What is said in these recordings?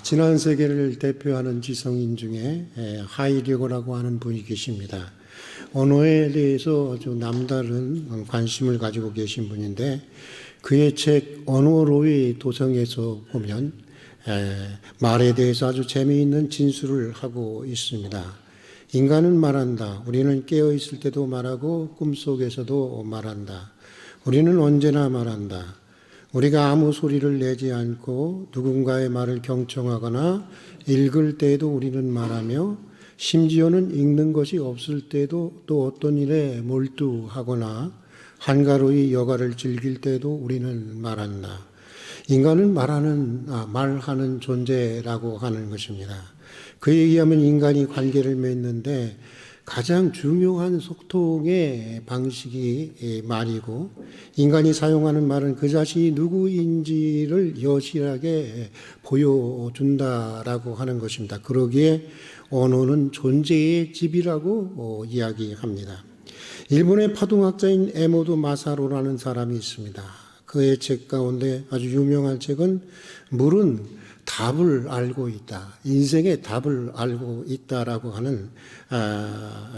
지난 세계를 대표하는 지성인 중에 하이리거라고 하는 분이 계십니다. 언어에 대해서 아주 남다른 관심을 가지고 계신 분인데 그의 책 언어로의 도성에서 보면 말에 대해서 아주 재미있는 진술을 하고 있습니다. 인간은 말한다. 우리는 깨어있을 때도 말하고 꿈속에서도 말한다. 우리는 언제나 말한다. 우리가 아무 소리를 내지 않고 누군가의 말을 경청하거나 읽을 때에도 우리는 말하며 심지어는 읽는 것이 없을 때도 또 어떤 일에 몰두하거나 한가로이 여가를 즐길 때도 우리는 말한다. 인간은 말하는 존재라고 하는 것입니다. 그에 의하면 인간이 관계를 맺는데 가장 중요한 소통의 방식이 말이고 인간이 사용하는 말은 그 자신이 누구인지를 여실하게 보여준다라고 하는 것입니다. 그러기에 언어는 존재의 집이라고 이야기합니다. 일본의 파동학자인 에모도 마사로라는 사람이 있습니다. 그의 책 가운데 아주 유명한 책은 물은 답을 알고 있다. 인생의 답을 알고 있다라고 하는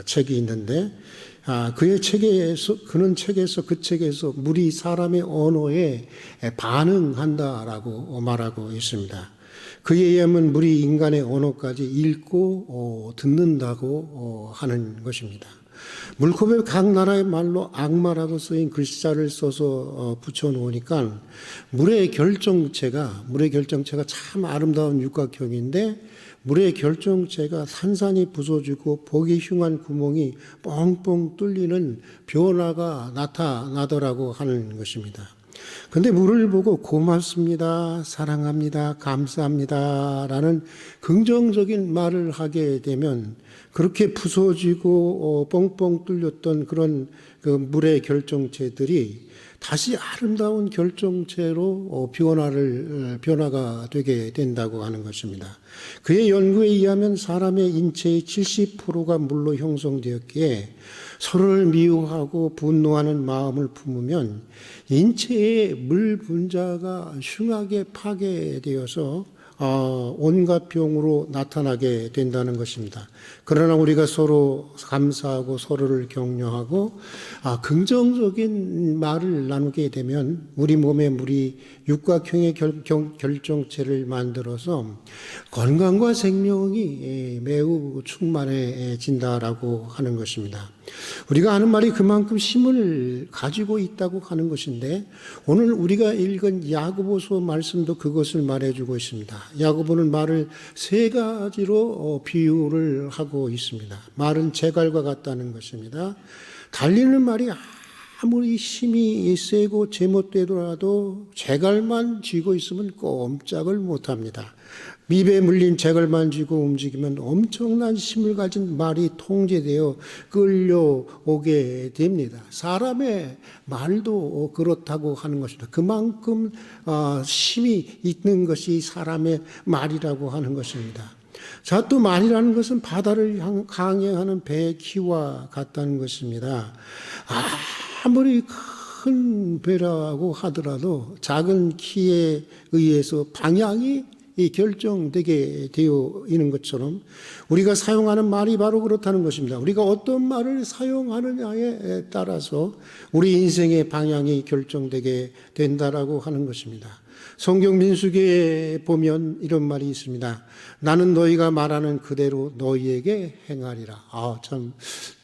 책이 있는데 그의 책에서 그 책에서 물이 사람의 언어에 반응한다라고 말하고 있습니다. 그에 의하면 물이 인간의 언어까지 읽고 듣는다고 하는 것입니다. 물컵에 각 나라의 말로 악마라고 쓰인 글자를 써서 붙여놓으니까 물의 결정체가 참 아름다운 육각형인데 물의 결정체가 산산이 부서지고 보기 흉한 구멍이 뻥뻥 뚫리는 변화가 나타나더라고 하는 것입니다. 근데 물을 보고 고맙습니다, 사랑합니다, 감사합니다 라는 긍정적인 말을 하게 되면 그렇게 부서지고 뻥뻥 뚫렸던 그런 그 물의 결정체들이 다시 아름다운 결정체로 변화가 되게 된다고 하는 것입니다. 그의 연구에 의하면 사람의 인체의 70%가 물로 형성되었기에 서로를 미워하고 분노하는 마음을 품으면 인체의 물 분자가 흉하게 파괴되어서 온갖 병으로 나타나게 된다는 것입니다. 그러나 우리가 서로 감사하고 서로를 격려하고 긍정적인 말을 나누게 되면 우리 몸에 물이 육각형의 결정체를 만들어서 건강과 생명이 매우 충만해진다라고 하는 것입니다. 우리가 하는 말이 그만큼 힘을 가지고 있다고 하는 것인데 오늘 우리가 읽은 야고보서 말씀도 그것을 말해주고 있습니다. 야고보는 말을 세 가지로 비유를 하고 있습니다. 말은 제갈과 같다는 것입니다. 달리는 말이 아무리 힘이 세고 제멋되더라도 제갈만 쥐고 있으면 꼼짝을 못합니다. 밉에 물린 제갈만 쥐고 움직이면 엄청난 힘을 가진 말이 통제되어 끌려오게 됩니다. 사람의 말도 그렇다고 하는 것입니다. 그만큼 힘이 있는 것이 사람의 말이라고 하는 것입니다. 자, 또 말이라는 것은 바다를 항해하는 배의 키와 같다는 것입니다. 아무리 큰 배라고 하더라도 작은 키에 의해서 방향이 결정되게 되어 있는 것처럼 우리가 사용하는 말이 바로 그렇다는 것입니다. 우리가 어떤 말을 사용하느냐에 따라서 우리 인생의 방향이 결정되게 된다라고 하는 것입니다. 성경 민수기에 보면 이런 말이 있습니다. 나는 너희가 말하는 그대로 너희에게 행하리라. 참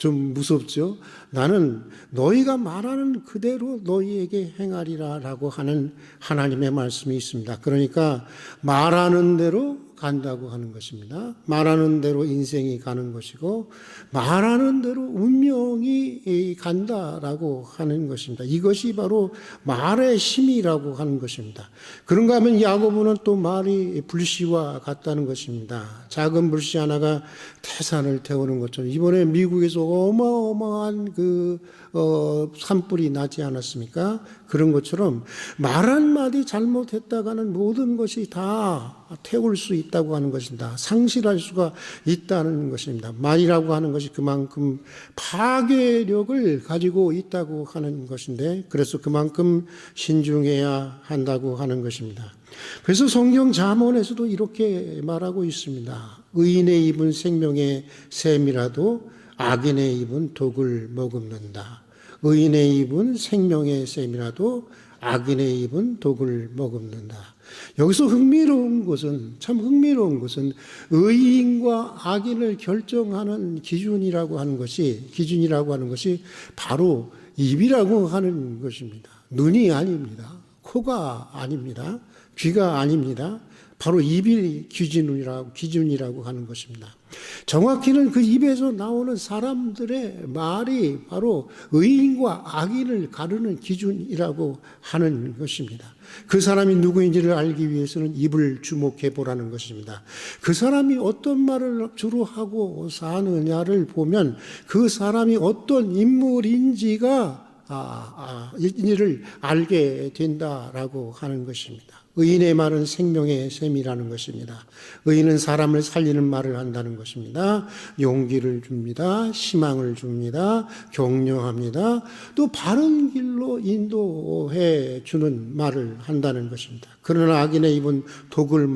좀 무섭죠? 나는 너희가 말하는 그대로 너희에게 행하리라 라고 하는 하나님의 말씀이 있습니다. 그러니까 말하는 대로 간다고 하는 것입니다. 말하는 대로 인생이 가는 것이고 말하는 대로 운명이 간다라고 하는 것입니다. 이것이 바로 말의 힘이라고 하는 것입니다. 그런가 하면 야고보는 또 말이 불씨와 같다는 것입니다. 작은 불씨 하나가 태산을 태우는 것처럼 이번에 미국에서 어마어마한 산불이 나지 않았습니까? 그런 것처럼 말 한마디 잘못했다가는 모든 것이 다 태울 수 있다고 하는 것입니다. 상실할 수가 있다는 것입니다. 말이라고 하는 것이 그만큼 파괴력을 가지고 있다고 하는 것인데, 그래서 그만큼 신중해야 한다고 하는 것입니다. 그래서 성경 잠언에서도 이렇게 말하고 있습니다. 의인의 입은 생명의 샘이라도 악인의 입은 독을 머금는다. 의인의 입은 생명의 샘이라도 악인의 입은 독을 머금는다. 여기서 참 흥미로운 것은 의인과 악인을 결정하는 기준이라고 하는 것이 바로 입이라고 하는 것입니다. 눈이 아닙니다. 코가 아닙니다. 귀가 아닙니다. 바로 입이 기준이라고 하는 것입니다. 정확히는 그 입에서 나오는 사람들의 말이 바로 의인과 악인을 가르는 기준이라고 하는 것입니다. 그 사람이 누구인지를 알기 위해서는 입을 주목해 보라는 것입니다. 그 사람이 어떤 말을 주로 하고 사느냐를 보면 그 사람이 어떤 인물인지가 이를 알게 된다라고 하는 것입니다. 의인의 말은 생명의 샘이라는 것입니다. 의인은 사람을 살리는 말을 한다는 것입니다. 용기를 줍니다. 희망을 줍니다. 격려합니다. 또 바른 길로 인도해 주는 말을 한다는 것입니다. 그러나 악인의 입은 독을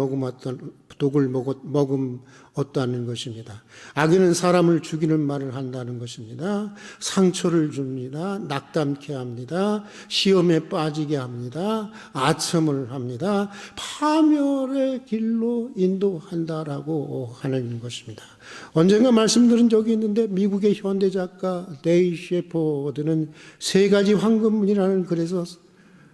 머금었다는 것입니다. 악인은 사람을 죽이는 말을 한다는 것입니다. 상처를 줍니다. 낙담케 합니다. 시험에 빠지게 합니다. 아첨을 합니다. 파멸의 길로 인도한다라고 하는 것입니다. 언젠가 말씀드린 적이 있는데 미국의 현대 작가 데이 셰퍼드는 세 가지 황금문이라는 글에서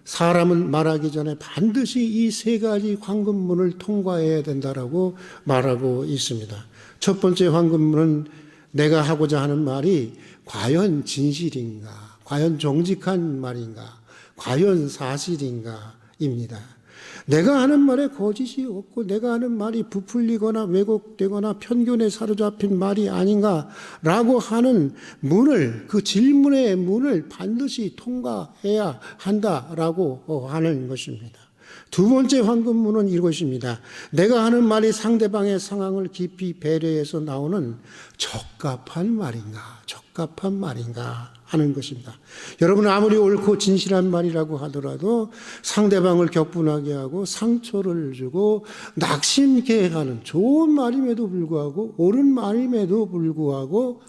사람은 말하기 전에 반드시 이 세 가지 황금문을 통과해야 된다라고 말하고 있습니다. 첫 번째 황금문은 내가 하고자 하는 말이 과연 진실인가, 과연 정직한 말인가, 과연 사실인가입니다. 내가 하는 말에 거짓이 없고 내가 하는 말이 부풀리거나 왜곡되거나 편견에 사로잡힌 말이 아닌가라고 하는 문을, 그 질문의 문을 반드시 통과해야 한다라고 하는 것입니다. 두 번째 황금문은 이것입니다. 내가 하는 말이 상대방의 상황을 깊이 배려해서 나오는 적합한 말인가 하는 것입니다. 여러분, 아무리 옳고 진실한 말이라고 하더라도 상대방을 격분하게 하고 상처를 주고 낙심케 하는 좋은 말임에도 불구하고 옳은 말임에도 불구하고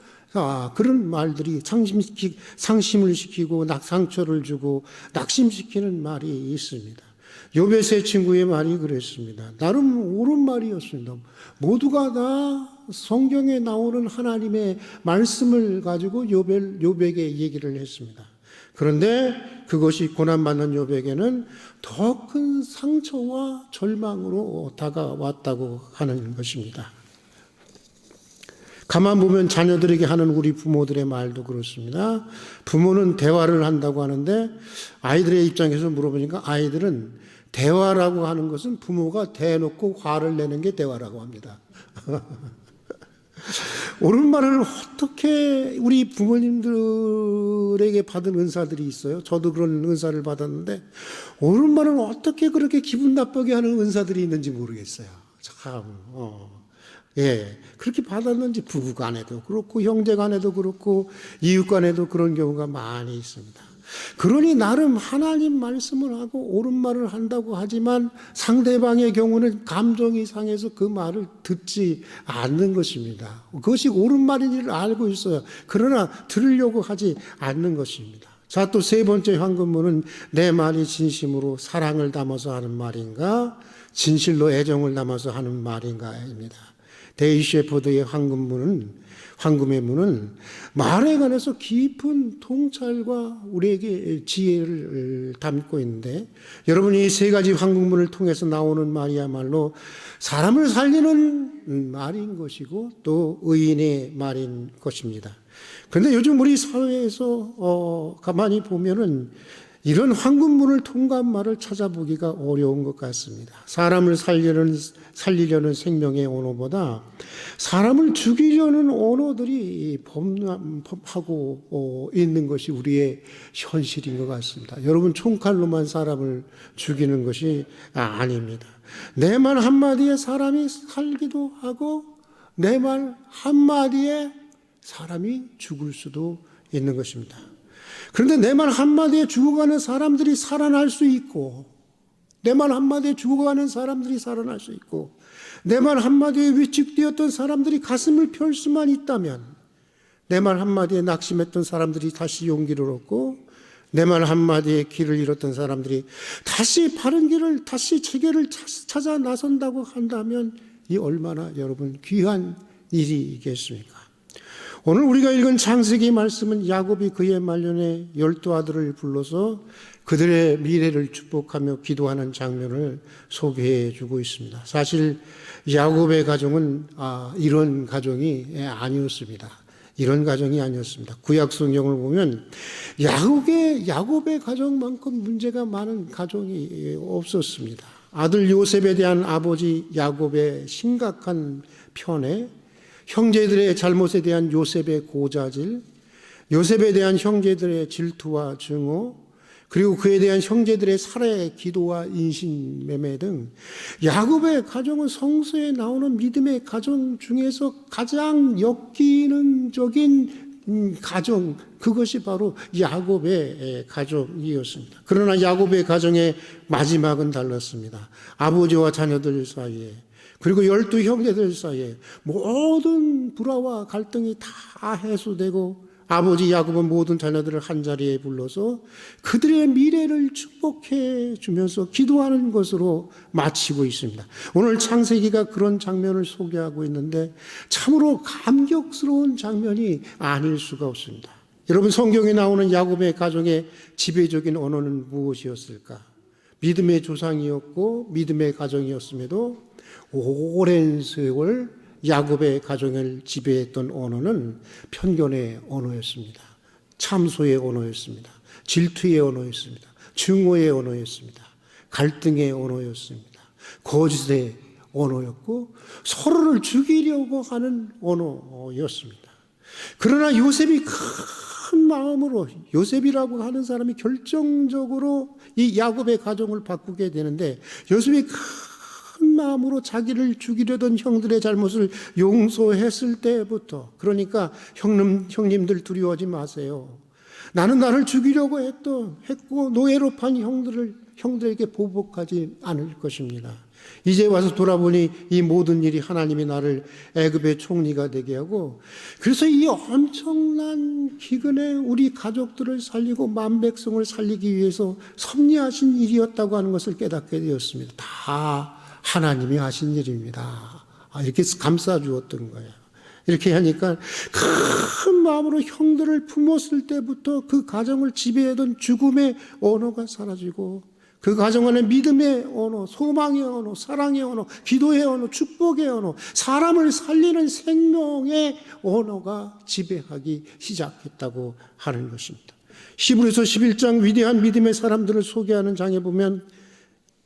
그런 말들이 상심을 시키고 상처를 주고 낙심시키는 말이 있습니다. 욥의 세 친구의 말이 그랬습니다. 나름 옳은 말이었습니다. 모두가 다 성경에 나오는 하나님의 말씀을 가지고 욥에게 얘기를 했습니다. 그런데 그것이 고난받는 욥에게는 더 큰 상처와 절망으로 다가왔다고 하는 것입니다. 가만 보면 자녀들에게 하는 우리 부모들의 말도 그렇습니다. 부모는 대화를 한다고 하는데 아이들의 입장에서 물어보니까 아이들은 대화라고 하는 것은 부모가 대놓고 화를 내는 게 대화라고 합니다. 옳은 말을 어떻게 우리 부모님들에게 받은 은사들이 있어요. 저도 그런 은사를 받았는데 옳은 말을 어떻게 그렇게 기분 나쁘게 하는 은사들이 있는지 모르겠어요. 참, 그렇게 받았는지 부부 간에도 그렇고 형제 간에도 그렇고 이웃 간에도 그런 경우가 많이 있습니다. 그러니 나름 하나님 말씀을 하고 옳은 말을 한다고 하지만 상대방의 경우는 감정이 상해서 그 말을 듣지 않는 것입니다. 그것이 옳은 말인지를 알고 있어요. 그러나 들으려고 하지 않는 것입니다. 자, 또 세 번째 황금문은 내 말이 진심으로 사랑을 담아서 하는 말인가, 진실로 애정을 담아서 하는 말인가입니다. 데이 셰퍼드의 황금의 문은 말에 관해서 깊은 통찰과 우리에게 지혜를 담고 있는데, 여러분이 이 세 가지 황금문을 통해서 나오는 말이야말로 사람을 살리는 말인 것이고 또 의인의 말인 것입니다. 그런데 요즘 우리 사회에서 가만히 보면은 이런 황금문을 통과한 말을 찾아보기가 어려운 것 같습니다. 사람을 살리려는 생명의 언어보다 사람을 죽이려는 언어들이 범하고 있는 것이 우리의 현실인 것 같습니다. 여러분, 총칼로만 사람을 죽이는 것이 아닙니다. 내 말 한마디에 사람이 살기도 하고 내 말 한마디에 사람이 죽을 수도 있는 것입니다. 그런데 내 말 한마디에 죽어가는 사람들이 살아날 수 있고, 내 말 한마디에 죽어가는 사람들이 살아날 수 있고, 내 말 한마디에 위축되었던 사람들이 가슴을 펼 수만 있다면, 내 말 한마디에 낙심했던 사람들이 다시 용기를 얻고, 내 말 한마디에 길을 잃었던 사람들이 다시 바른 길을, 다시 재개를 찾아 나선다고 한다면 이 얼마나 여러분 귀한 일이겠습니까? 오늘 우리가 읽은 창세기 말씀은 야곱이 그의 말년에 12아들을 불러서 그들의 미래를 축복하며 기도하는 장면을 소개해 주고 있습니다. 사실 야곱의 가정은 이런 가정이 아니었습니다. 이런 가정이 아니었습니다. 구약 성경을 보면 야곱의 가정만큼 문제가 많은 가정이 없었습니다. 아들 요셉에 대한 아버지 야곱의 심각한 편애, 형제들의 잘못에 대한 요셉의 고자질, 요셉에 대한 형제들의 질투와 증오, 그리고 그에 대한 형제들의 살해, 기도와 인신매매 등 야곱의 가정은 성서에 나오는 믿음의 가정 중에서 가장 역기능적인 가정, 그것이 바로 야곱의 가정이었습니다. 그러나 야곱의 가정의 마지막은 달랐습니다. 아버지와 자녀들 사이에, 그리고 12형제들 사이에 모든 불화와 갈등이 다 해소되고 아버지 야곱은 모든 자녀들을 한자리에 불러서 그들의 미래를 축복해 주면서 기도하는 것으로 마치고 있습니다. 오늘 창세기가 그런 장면을 소개하고 있는데 참으로 감격스러운 장면이 아닐 수가 없습니다. 여러분, 성경에 나오는 야곱의 가정의 지배적인 언어는 무엇이었을까? 믿음의 조상이었고 믿음의 가정이었음에도 오랜 세월 야곱의 가정을 지배했던 언어는 편견의 언어였습니다. 참소의 언어였습니다. 질투의 언어였습니다. 증오의 언어였습니다. 갈등의 언어였습니다. 거짓의 언어였고 서로를 죽이려고 하는 언어였습니다. 그러나 요셉이 큰 마음으로, 요셉이라고 하는 사람이 결정적으로 이 야곱의 가정을 바꾸게 되는데, 요셉이 큰 마음으로 자기를 죽이려던 형들의 잘못을 용서했을 때부터, 그러니까 형님들 두려워하지 마세요. 나는 나를 죽이려고 했고 노예로 판 형들에게 보복하지 않을 것입니다. 이제 와서 돌아보니 이 모든 일이 하나님이 나를 애굽의 총리가 되게 하고, 그래서 이 엄청난 기근에 우리 가족들을 살리고 만백성을 살리기 위해서 섭리하신 일이었다고 하는 것을 깨닫게 되었습니다. 다 하나님이 하신 일입니다. 이렇게 감싸주었던 거예요. 이렇게 하니까 큰 마음으로 형들을 품었을 때부터 그 가정을 지배하던 죽음의 언어가 사라지고 그 가정 안에 믿음의 언어, 소망의 언어, 사랑의 언어, 기도의 언어, 축복의 언어, 사람을 살리는 생명의 언어가 지배하기 시작했다고 하는 것입니다. 히브리서 11장 위대한 믿음의 사람들을 소개하는 장에 보면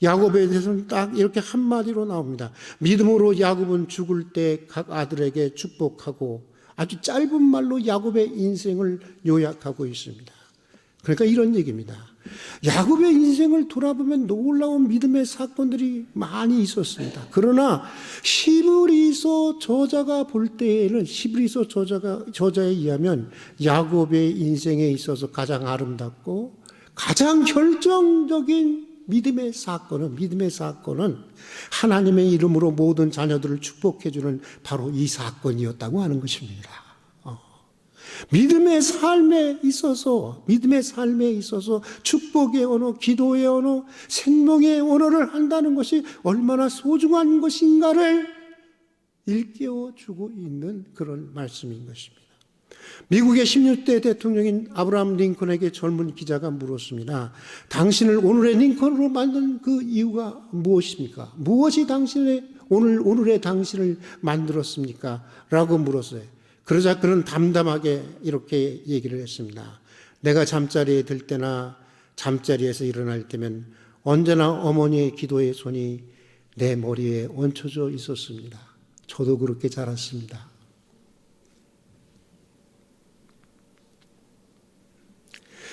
야곱에 대해서는 딱 이렇게 한마디로 나옵니다. 믿음으로 야곱은 죽을 때 각 아들에게 축복하고, 아주 짧은 말로 야곱의 인생을 요약하고 있습니다. 그러니까 이런 얘기입니다. 야곱의 인생을 돌아보면 놀라운 믿음의 사건들이 많이 있었습니다. 그러나 히브리서 저자가 볼 때에는, 히브리서 저자에 의하면 야곱의 인생에 있어서 가장 아름답고 가장 결정적인 믿음의 사건은 하나님의 이름으로 모든 자녀들을 축복해주는 바로 이 사건이었다고 하는 것입니다. 믿음의 삶에 있어서 축복의 언어, 기도의 언어, 생명의 언어를 한다는 것이 얼마나 소중한 것인가를 일깨워주고 있는 그런 말씀인 것입니다. 미국의 16대 대통령인 아브라함 링컨에게 젊은 기자가 물었습니다. 당신을 오늘의 링컨으로 만든 그 이유가 무엇입니까? 무엇이 오늘의 당신을 만들었습니까? 라고 물었어요. 그러자 그는 담담하게 이렇게 얘기를 했습니다. 내가 잠자리에 들 때나 잠자리에서 일어날 때면 언제나 어머니의 기도의 손이 내 머리에 얹혀져 있었습니다. 저도 그렇게 자랐습니다.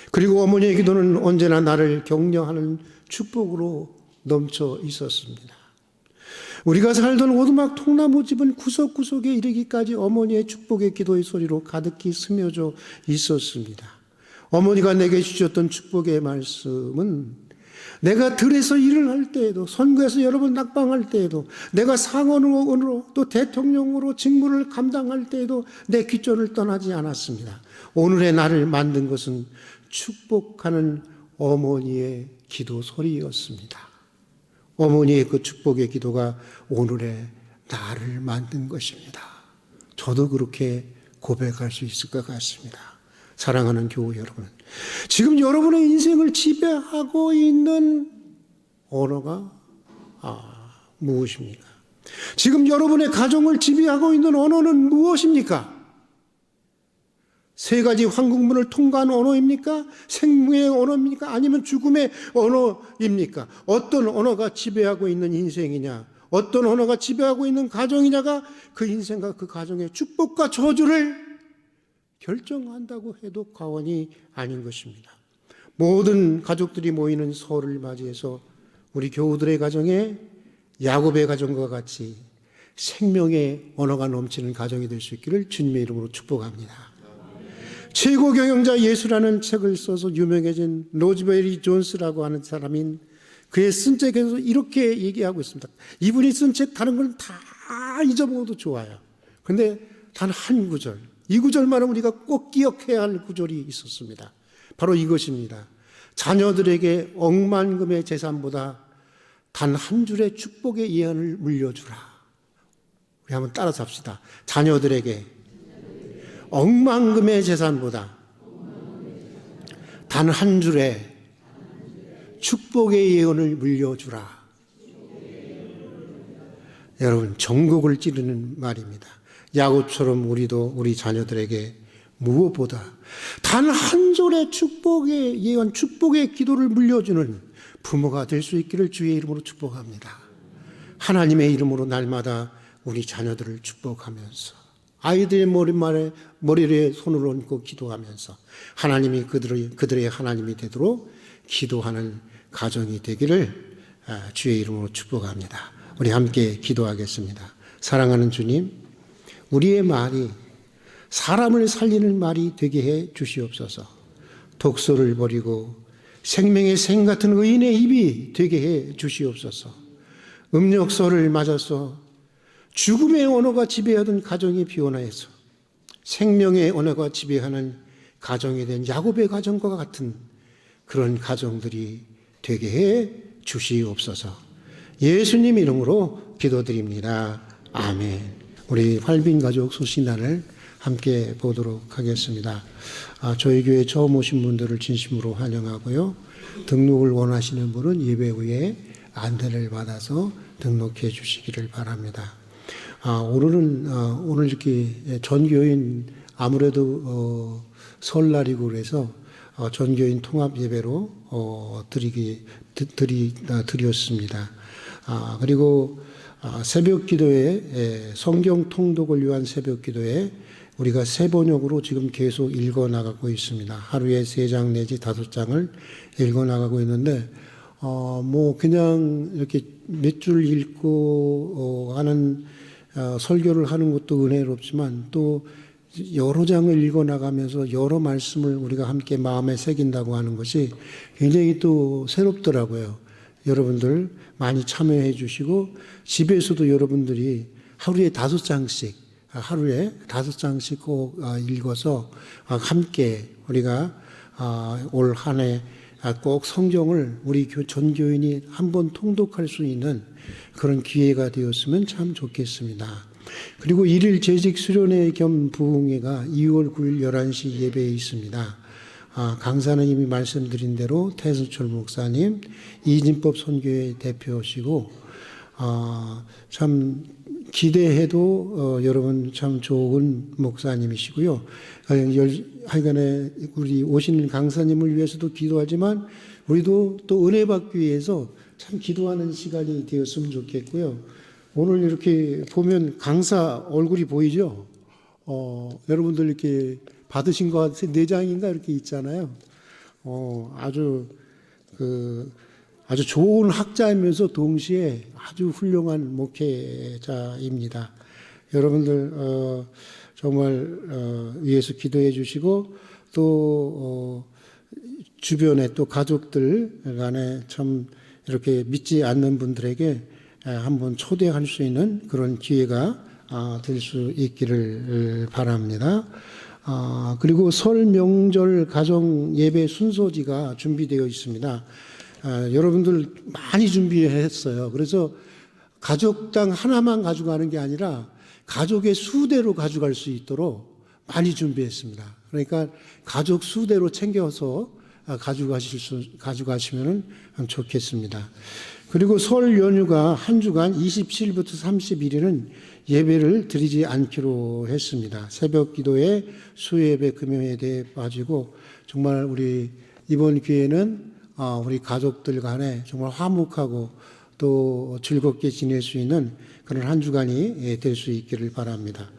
그리고 어머니의 기도는 언제나 나를 격려하는 축복으로 넘쳐 있었습니다. 우리가 살던 오두막 통나무 집은 구석구석에 이르기까지 어머니의 축복의 기도의 소리로 가득히 스며져 있었습니다. 어머니가 내게 주셨던 축복의 말씀은 내가 들에서 일을 할 때에도, 선거에서 여러 번 낙방할 때에도, 내가 상원으로 또 대통령으로 직무를 감당할 때에도 내 귓줄을 떠나지 않았습니다. 오늘의 나를 만든 것은 축복하는 어머니의 기도 소리였습니다. 어머니의 그 축복의 기도가 오늘의 나를 만든 것입니다. 저도 그렇게 고백할 수 있을 것 같습니다. 사랑하는 교우 여러분, 지금 여러분의 인생을 지배하고 있는 언어가 무엇입니까? 지금 여러분의 가정을 지배하고 있는 언어는 무엇입니까? 세 가지 황금문을 통과한 언어입니까? 생명의 언어입니까? 아니면 죽음의 언어입니까? 어떤 언어가 지배하고 있는 인생이냐? 어떤 언어가 지배하고 있는 가정이냐가 그 인생과 그 가정의 축복과 저주를 결정한다고 해도 과언이 아닌 것입니다. 모든 가족들이 모이는 설을 맞이해서 우리 교우들의 가정에 야곱의 가정과 같이 생명의 언어가 넘치는 가정이 될 수 있기를 주님의 이름으로 축복합니다. 최고 경영자 예수라는 책을 써서 유명해진 로즈베리 존스라고 하는 사람인 그의 쓴 책에서 이렇게 얘기하고 있습니다. 이분이 쓴 책 다른 건 다 잊어먹어도 좋아요. 그런데 단 한 구절, 이 구절만은 우리가 꼭 기억해야 할 구절이 있었습니다. 바로 이것입니다. 자녀들에게 억만금의 재산보다 단 한 줄의 축복의 예언을 물려주라. 우리 한번 따라서 합시다. 자녀들에게 억만금의 재산보다 단 한 줄의 축복의 예언을 물려주라. 여러분, 전곡을 찌르는 말입니다. 야곱처럼 우리도 우리 자녀들에게 무엇보다 단 한 줄의 축복의 예언, 축복의 기도를 물려주는 부모가 될 수 있기를 주의 이름으로 축복합니다. 하나님의 이름으로 날마다 우리 자녀들을 축복하면서 아이들의 머리에 손을 얹고 기도하면서 하나님이 그들의 하나님이 되도록 기도하는 가정이 되기를 주의 이름으로 축복합니다. 우리 함께 기도하겠습니다. 사랑하는 주님, 우리의 말이 사람을 살리는 말이 되게 해 주시옵소서. 독소를 버리고 생명의 생 같은 의인의 입이 되게 해 주시옵소서. 음력설을 맞아서 죽음의 언어가 지배하던 가정이 비원하여서 생명의 언어가 지배하는 가정이 된 야곱의 가정과 같은 그런 가정들이 되게 해 주시옵소서. 예수님 이름으로 기도드립니다. 아멘. 우리 활빈 가족 수신단을 함께 보도록 하겠습니다. 저희 교회 처음 오신 분들을 진심으로 환영하고요. 등록을 원하시는 분은 예배 후에 안내를 받아서 등록해 주시기를 바랍니다. 오늘 이렇게 전교인 아무래도 설날이고 그래서 전교인 통합 예배로 드렸습니다. 그리고 새벽 기도에 성경 통독을 위한 새벽 기도에 우리가 새 번역으로 지금 계속 읽어 나가고 있습니다. 하루에 3장 내지 5장을 읽어 나가고 있는데 그냥 이렇게 몇 줄 읽고 하는 설교를 하는 것도 은혜롭지만 또 여러 장을 읽어 나가면서 여러 말씀을 우리가 함께 마음에 새긴다고 하는 것이 굉장히 또 새롭더라고요. 여러분들 많이 참여해 주시고 집에서도 여러분들이 하루에 5장씩 꼭 읽어서 함께 우리가 올 한 해 꼭 성경을 우리 전교인이 한번 통독할 수 있는 그런 기회가 되었으면 참 좋겠습니다. 그리고 1일 재직 수련회 겸 부흥회가 2월 9일 11시 예배에 있습니다. 강사는 이미 말씀드린 대로 태수철 목사님, 이진법 선교회 대표시고 참 기대해도 여러분 참 좋은 목사님이시고요. 하여간에 우리 오시는 강사님을 위해서도 기도하지만 우리도 또 은혜 받기 위해서 참 기도하는 시간이 되었으면 좋겠고요. 오늘 이렇게 보면 강사 얼굴이 보이죠? 여러분들 이렇게 받으신 것 같아요. 4장인가 이렇게 있잖아요. 아주 좋은 학자이면서 동시에 아주 훌륭한 목회자입니다. 여러분들 정말 위해서 기도해 주시고 또 주변에 또 가족들 간에 참 이렇게 믿지 않는 분들에게 한번 초대할 수 있는 그런 기회가 될 수 있기를 바랍니다. 그리고 설 명절 가정 예배 순서지가 준비되어 있습니다. 여러분들 많이 준비했어요. 그래서 가족당 하나만 가져가는 게 아니라 가족의 수대로 가져갈 수 있도록 많이 준비했습니다. 그러니까 가족 수대로 챙겨서 가져가시면 좋겠습니다. 그리고 설 연휴가 한 주간 27일부터 31일은 예배를 드리지 않기로 했습니다. 새벽 기도에 수예배, 금요예배에 빠지고 정말 우리 이번 기회는 우리 가족들 간에 정말 화목하고 또 즐겁게 지낼 수 있는 그런 한 주간이 될 수 있기를 바랍니다.